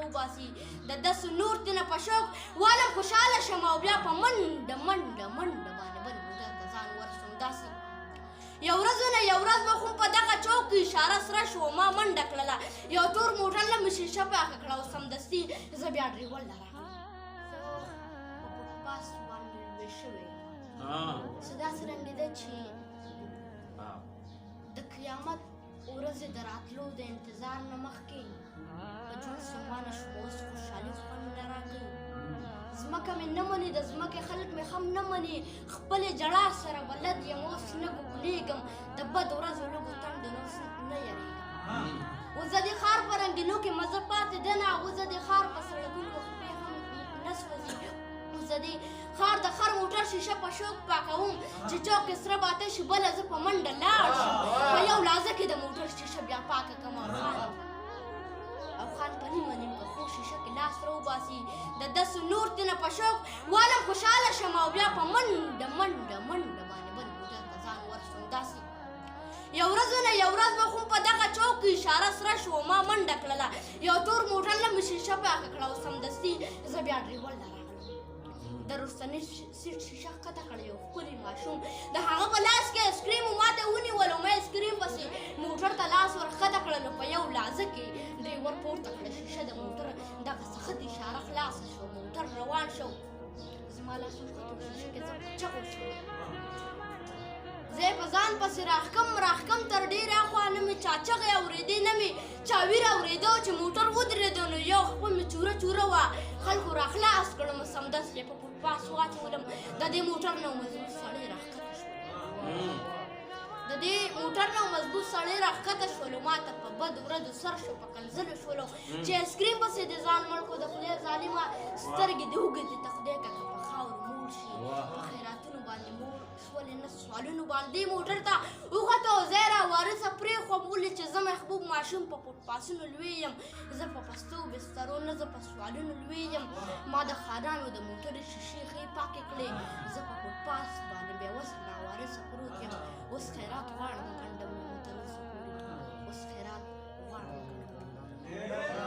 وباسي د دس نور تنه په شوق والم خوشحاله شم او بیا په منډه منډه منډه باندې بل موټر ته ځان ورسوم داسې یو ورځ به خو په دغه چوک کې اشاره سره شو ما منډه کړله یو تور موټر له مې شیشه پاکه کړه او سمدستي زه بیا ډریور له راغلم زه په فوټپاث باندې لوی شوی یم څه داسې رنګېده چې د قیامت ورځې د راتلو د انتظار نه مخکې په ژوند ستومانه شوم اوس خوشحالي خوند نه راکوي ځمکه مې نه مني د ځمکې خلک مې هم نه مني خپلې ژړا سره بلد یم اوس نه ګوګلیږم د بد ورځو لږو تنګ د نفس نه یریږم اوس د دې ښار په رنګینو کې مزه پاتې ده نه اوس د دې ښار په سړکونو خپې هم نه سوځي اوس د دې ښار د خر موټر شیشه په شوق پاکوم چې چوک کې سره باته شي بله زه په منډه لاړ شم په یو لحظه کې د موټر شیشه بیا پاکه کړم او خان په نیمه په خو شیشه کې لاس راوباسي د دسو نور تنه په شوق والم خوشحاله شم او بیا په منډه منډه منډه باندې بل موټر ته ځان ورسوم داسې یو ورځ به خو په دغه چوک کې اشاره سره شو ما منډه کړله یو تور موټر له مې شیشه پاکه کړه او سمدستي زه بیا ډریور له راغلم د رستني سیټ شیشه ښکته کړه یو ښکلی ماشوم د هغه په لاس کې آیسکریم ماته ونیول او ما آیسکریم پسې موټر ته لاس ور ښکته کړه نو په یو لحظه کې ډریور پورته کړه شیشه د موټر دغه څخه د اشاره خلاصه شو موټر روان شو زما لاس وښکته شیشه کې زه په چغو شوم زه یې په ځان پسې راښکم تر ډېرې اخوا نه مې چا چغې اورېدې نه مې چا ویره اورېده چې موټر ودرېده نو یو خپل مې چوره وه خلکو راخلاص کړم سمدست یې په فوټپاث واچولم د دې موټر نه مضبوط سړی راښکته شولو ما ته په بدو ورځو سر شو په کنځلو شولو چې آیسکریم پسې د ځان مړ کړو د خدای ظالمه سترګې دې وګرځي ته خدای که په خاورو موړ شي په خیراتونو باندې موړ شولې نه سوالونو باندې موټر ته وخته او ځای راوارثه پرېښوم ولې چې زه محبوب ماشوم په فوټپاثونو لوی یم زه په پستو بسترو نه زه په سوالونو لوی یم ما د خانانو د موټر شیشې ښې پاکې کړې زه په فوټپاث باندې بېوسه راوارثه پروت یم اوس خیرات غواړم کنډم مې موټر اوس خیرات غواړم